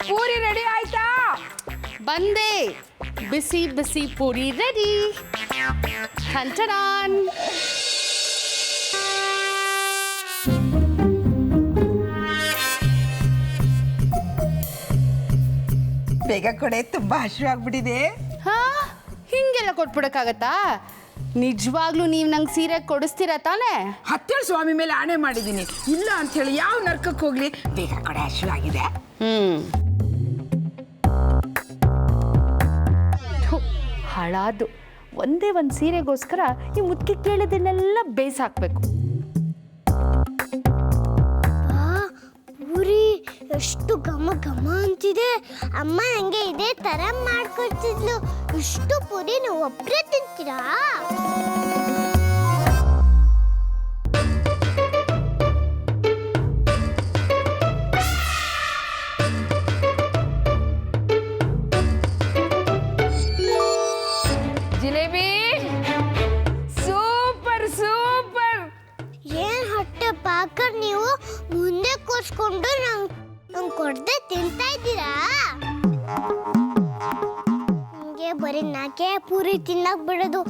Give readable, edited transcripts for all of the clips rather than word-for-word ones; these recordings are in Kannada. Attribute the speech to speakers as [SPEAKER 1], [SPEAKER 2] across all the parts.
[SPEAKER 1] ಪೂರಿ ರೆಡಿ ಆಯ್ತಾ?
[SPEAKER 2] ಬಂದೆ. ಬಿಸಿ ಬಿಸಿ ಪೂರಿ ರೆಡಿ. ಟಂಟಡಾನ್.
[SPEAKER 1] ಬೇಗ ಕೊಡೆ, ತುಂಬಾ ಹಸಿವಾಗ್ಬಿಟ್ಟಿದೆ.
[SPEAKER 2] ಹಾ, ಹಿಂಗೆಲ್ಲ ಕೊಟ್ಬಿಡಕ್ಕಾಗತ್ತಾ? ನಿಜವಾಗ್ಲೂ ನೀವು ನಂಗೆ ಸೀರೆ ಕೊಡಿಸ್ತೀರಾ ತಾನೇ?
[SPEAKER 1] ಹತ್ತೇಳು ಸ್ವಾಮಿ ಮೇಲೆ ಆಣೆ ಮಾಡಿದ್ದೀನಿ, ಇಲ್ಲ ಅಂತ ಹೇಳಿ ಯಾವ ನರ್ಕಕ್ಕೆ ಹೋಗ್ಲಿ. ಬೇಗ ಕೊಡೆ, ಹಸಿವಾಗಿದೆ.
[SPEAKER 2] ಹಾಳಾದು. ಒಂದೇ ಒಂದು ಸೀರೆಗೋಸ್ಕರ ಈ ಮುದ್ಕೆ ಕೇಳಿದನ್ನೆಲ್ಲ ಬೇಯಿಸಾಕ್ಬೇಕು.
[SPEAKER 3] ಪೂರಿ ಎಷ್ಟು ಘಮ ಘಮ ಅಂತಿದೆ. ಅಮ್ಮ ನಂಗೆ ಇದೇ ತರ ಮಾಡ್ಕೊಡ್ತಿದ್ಲು. ಇಷ್ಟು ಪೂರಿ ನೀವು ಒಬ್ಬರೇ ತಿಂತೀರಾ?
[SPEAKER 1] Jalebi super super.
[SPEAKER 3] ಏನ್ ಹೊಟ್ಟೆ ಪಾಕರ್ ನೀವು ಮುಂದೆ ಕೂರ್ಸ್ಕೊಂಡು ನಂಗೆ ಕೊಡದೆ ತಿಂತಾ ಇದ್ದೀರಾ? ನಿಮಗೆ ಬರೀ ನಾಕೆ ಪೂರಿ ತಿನ್ನಕ್ ಬಿಡೋದು.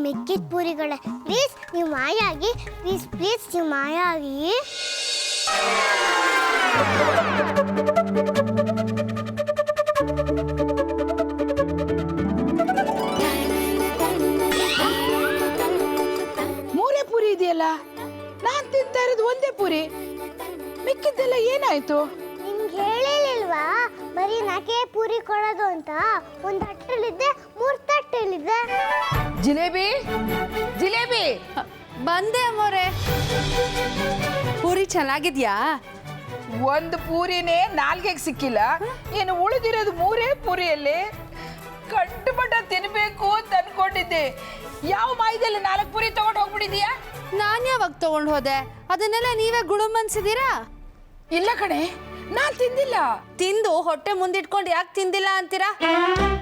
[SPEAKER 3] ಮಿಕ್ಕಿದ ಪೂರಿಗಳೇ ಪ್ಲೀಸ್ ನೀವು ಮಾಯಾಗಿ, ಪ್ಲೀಸ್ ಪ್ಲೀಸ್ ನೀವು ಮಾಯಾಗಿ.
[SPEAKER 1] ಮೂರೇ ಪೂರಿ ಇದೆಯಲ್ಲ, ನಾನ್ ತಿಂತಾ ಇರೋದು ಒಂದೇ ಪೂರಿ. ಮಿಕ್ಕಿದ್ದೆಲ್ಲ ಏನಾಯ್ತು?
[SPEAKER 3] ನಿಮ್ಗೆ ಹೇಳಿಲ್ವಾ ಬರೀ ನಾಕೆ ಪೂರಿ ಕೊಡೋದು ಅಂತ? ಒಂದು ತಟ್ಟಲ್ಲಿದ್ದೆ, 3 ತಟ್ಟಲ್ಲಿದ್ದೆ.
[SPEAKER 1] ಜಿಲೇಬಿ ಜಿಲೇಬಿ.
[SPEAKER 2] ಬಂದೆ ಅಮ್ಮೋರೆ. ಪೂರಿ ಚೆನ್ನಾಗಿದ್ಯಾ?
[SPEAKER 1] ಒಂದು ಪೂರಿನೇ ನಾಲ್ಗೆಗೆ ಸಿಕ್ಕಿಲ್ಲ, ಏನು ಉಳಿದಿರೋದು ಮೂರೇ ಪೂರಿಯಲ್ಲಿ. ಕಂಡುಬಡ್ಡ ತಿನ್ಬೇಕು ಅಂತ ಅನ್ಕೊಂಡಿದ್ದೆ. ಯಾವ ಮಾಯದಲ್ಲಿ 4 ಪೂರಿ ತಗೊಂಡು ಹೋಗ್ಬಿಟ್ಟಿದ್ಯಾ?
[SPEAKER 2] ನಾನು ಯಾವಾಗ ತಗೊಂಡು ಹೋದೆ? ಅದನ್ನೆಲ್ಲ ನೀವೇ ಗುಳುಮನ್ಸಿದ್ದೀರಾ?
[SPEAKER 1] ಇಲ್ಲ ಕಣೆ, ನಾನ್ ತಿಂದಿಲ್ಲ.
[SPEAKER 2] ತಿಂದು ಹೊಟ್ಟೆ ಮುಂದಿಟ್ಕೊಂಡು ಯಾಕೆ ತಿಂದಿಲ್ಲ ಅಂತೀರಾ?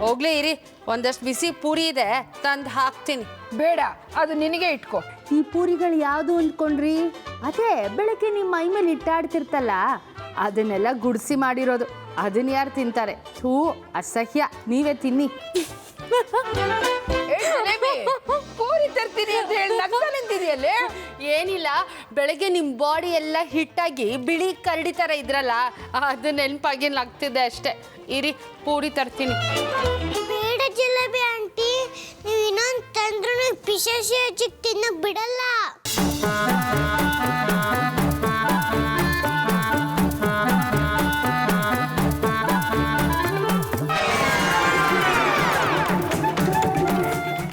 [SPEAKER 2] ಹೋಗ್ಲಿ ಇರಿ, ಒಂದಷ್ಟು ಬಿಸಿ ಪೂರಿ ಇದೆ, ತಂದು ಹಾಕ್ತೀನಿ.
[SPEAKER 1] ಬೇಡ, ಅದು ನಿನಗೆ ಇಟ್ಕೋ.
[SPEAKER 2] ಈ ಪೂರಿಗಳು ಯಾವುದು ಅಂದ್ಕೊಂಡ್ರಿ? ಅದೇ ಬೆಳಗ್ಗೆ ನಿಮ್ಮ ಮೈ ಮೇಲೆ ಇಟ್ಟಾಡ್ತಿರ್ತಲ್ಲ, ಅದನ್ನೆಲ್ಲ ಗುಡಿಸಿ ಮಾಡಿರೋದು. ಅದನ್ನ ಯಾರು ತಿಂತಾರೆ? ಥೂ, ಅಸಹ್ಯ. ನೀವೇ ತಿನ್ನಿ.
[SPEAKER 1] ಪೂರಿ ತರ್ತೀನಿ ಅಂತ ಹೇಳಿ ನಗ್ತಾ ನಿಂತಿದೆಯಲ್ಲೇ.
[SPEAKER 2] ಏನಿಲ್ಲ, ಬೆಳಗ್ಗೆ ನಿಮ್ಮ ಬಾಡಿ ಎಲ್ಲ ಹಿಟ್ಟಾಗಿ ಬಿಳಿ ಕರಡಿ ಥರ ಇದ್ರಲ್ಲ, ಅದು ನೆನಪಾಗಿ ಆಗ್ತಿದೆ ಅಷ್ಟೇ. ಇರಿ, ಪೂರಿ ತರ್ತೀನಿ.
[SPEAKER 3] ಬೇಡ ಜಿಲೇಬಿ ಆಂಟಿ, ನೀವು ಇನ್ನೊಂದು ತಂದ್ರೂ ಪಿಶಾಚಿ ಅಜ್ಜಿಗೆ ತಿನ್ನಕ್ ಬಿಡಲ್ಲ.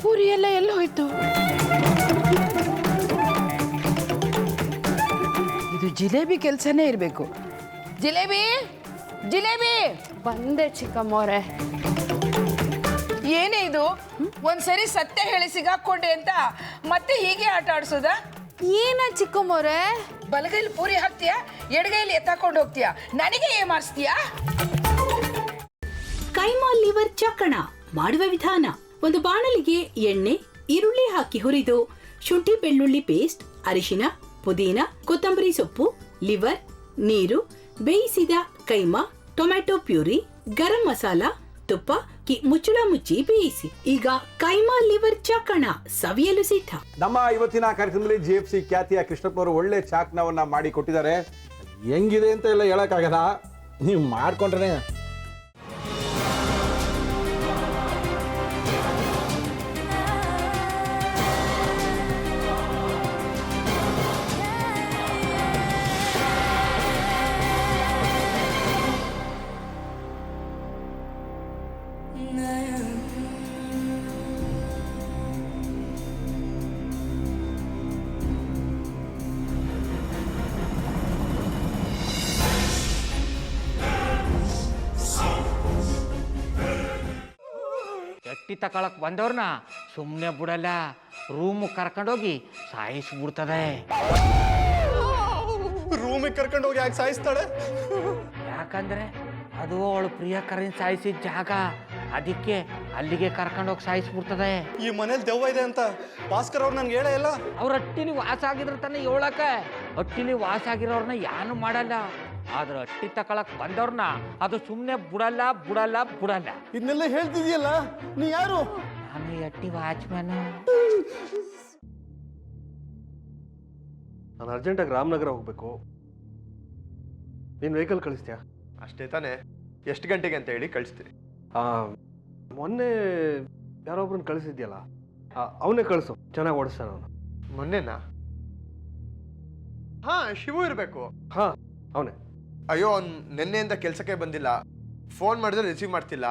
[SPEAKER 1] ಪೂರಿ ಎಲ್ಲ ಎಲ್ಲ ಹೋಯ್ತು? ಇದು ಜಿಲೇಬಿ ಕೆಲಸನೇ ಇರಬೇಕು. ಜಿಲೇಬಿ ಜಿಲೇಬಿ.
[SPEAKER 2] ಬಂದೆ ಚಿಕ್ಕಮ್ಮೋರೆ.
[SPEAKER 1] ಏನೇ ಇದು? ಒಂದ್ಸರಿ ಸತ್ಯ ಹೇಳಿ ಸಿಗಾಕೊಂಡೆ ಅಂತ ಮತ್ತೆ ಹೀಗೆ ಆಟ ಆಡ್ಸೋದ?
[SPEAKER 2] ಏನ ಚಿಕ್ಕಮ್ಮೋರೆ?
[SPEAKER 1] ಬಲಗೈಲಿ ಪೂರಿ ಹಾಕ್ತೀಯಾ, ಎಡಗೈಲಿ ಎತ್ತಾಕೊಂಡು ಹೋಗ್ತೀಯಾ? ನನಗೆ ಏನ್ ಮಾಡಿಸ್ತೀಯಾ?
[SPEAKER 4] ಕೈಮಾ ಲಿವರ್ ಚಕ್ಕಣ ಮಾಡುವ ವಿಧಾನ: ಒಂದು ಬಾಣಲಿಗೆ ಎಣ್ಣೆ, ಈರುಳ್ಳಿ ಹಾಕಿ ಹುರಿದು ಶುಂಠಿ ಬೆಳ್ಳುಳ್ಳಿ ಪೇಸ್ಟ್, ಅರಿಶಿನ, ಪುದೀನ, ಕೊತ್ತಂಬರಿ ಸೊಪ್ಪು, ಲಿವರ್, ನೀರು, ಬೇಯಿಸಿದ ಕೈಮಾ, ಟೊಮ್ಯಾಟೊ ಪ್ಯೂರಿ, ಗರಂ ಮಸಾಲ, ತುಪ್ಪ ಮುಚ್ಚಳ ಮುಚ್ಚಿ ಬೇಯಿಸಿ. ಈಗ ಕೈಮಾ ಲಿವರ್ ಚಾಕಣ ಸವಿಯಲು ಸಿದ್ಧ.
[SPEAKER 5] ನಮ್ಮ ಇವತ್ತಿನ ಕಾರ್ಯಕ್ರಮದಲ್ಲಿ GFC ಖ್ಯಾತಿಯ ಕೃಷ್ಣಪ್ಪನವರು ಒಳ್ಳೆ ಚಾಕ್ನವನ್ನ ಮಾಡಿ ಕೊಟ್ಟಿದ್ದಾರೆ. ಹೆಂಗಿದೆ ಅಂತ ಎಲ್ಲ ಹೇಳಕ್ಕಾಗಲ್ಲ, ನೀವು ಮಾಡ್ಕೊಂಡ್ರೆ.
[SPEAKER 6] ಎಟ್ಟಿ ತಕೊಳಕ್ ಬಂದವ್ರನ್ನ ಸುಮ್ಮನೆ ಬಿಡಲ್ಲ, ರೂಮ್ ಕರ್ಕೊಂಡೋಗಿ ಸಾಯಿಸ್ಬಿಡ್ತದೆ.
[SPEAKER 7] ರೂಮಿಗೆ ಕರ್ಕೊಂಡೋಗಿ ಯಾಕೆ ಸಾಯಿಸ್ತಾಳೆ?
[SPEAKER 6] ಯಾಕಂದ್ರೆ ಅದು ಅವಳು ಪ್ರಿಯಕರನ್ ಸಾಯಿಸಿದ ಜಾಗ, ಅದಕ್ಕೆ ಅಲ್ಲಿಗೆ ಕರ್ಕೊಂಡೋಗಿ ಸಾಯಿಸ್ಬಿಡ್ತದೆ.
[SPEAKER 7] ಈ ಮನೇಲಿ ದೆವ್ವ ಇದೆ ಅಂತ ಭಾಸ್ಕರ್ ಅವ್ರು ನನ್ಗೆ ಹೇಳೇ ಇಲ್ಲ.
[SPEAKER 6] ಅವ್ರ ಹಟ್ಟಿಲಿ ವಾಸ ಆಗಿದ್ರ ತಾನೆ ಹೇಳಕ. ಹಟ್ಟಿಲಿ ವಾಸ ಆಗಿರೋರ್ನ ಯಾನು ಮಾಡಲ್ಲ, ಆದ್ರೆ ಅಟ್ಟಿ ತಕೊಳಕ್ ಬಂದವ್ರನ್ನ ಅದು ಸುಮ್ಮನೆ ಬಿಡಲ್ಲ ಬಿಡಲ್ಲ ಬಿಡಲ್ಲ.
[SPEAKER 7] ಇದನ್ನೆಲ್ಲ ಹೇಳ್ತಿದ್ಯಲ್ಲ, ನೀ ಯಾರು?
[SPEAKER 6] ನಾನು ಅಟ್ಟಿ ವಾಚ್ಮ್ಯಾನು.
[SPEAKER 7] ನಾನು ಅರ್ಜೆಂಟಾಗಿ ರಾಮನಗರ ಹೋಗ್ಬೇಕು. ನೀನು ವೆಹಿಕಲ್ ಕಳಿಸ್ತೀಯಾ?
[SPEAKER 8] ಅಷ್ಟೇ ತಾನೇ? ಎಷ್ಟು ಗಂಟೆಗೆ ಅಂತ ಹೇಳಿ ಕಳಿಸ್ತೀರಿ.
[SPEAKER 7] ಮೊನ್ನೆ ಯಾರೊಬ್ರನ್ನ ಕಳಿಸಿದ್ಯಲ್ಲ, ಅವನೇ ಕಳಿಸು, ಚೆನ್ನಾಗಿ ಓಡಿಸ್ತಾನೆ ಅವನು.
[SPEAKER 8] ಮೊನ್ನೆನಾ? ಹಾ, ಶಿವು ಇರಬೇಕು.
[SPEAKER 7] ಹಾ, ಅವನೇ.
[SPEAKER 8] ಅಯ್ಯೋ, ಅವ್ನು ನಿನ್ನೆಯಿಂದ ಕೆಲಸಕ್ಕೆ ಬಂದಿಲ್ಲ. ಫೋನ್ ಮಾಡಿದ್ರೆ ರಿಸೀವ್ ಮಾಡ್ತಿಲ್ಲ.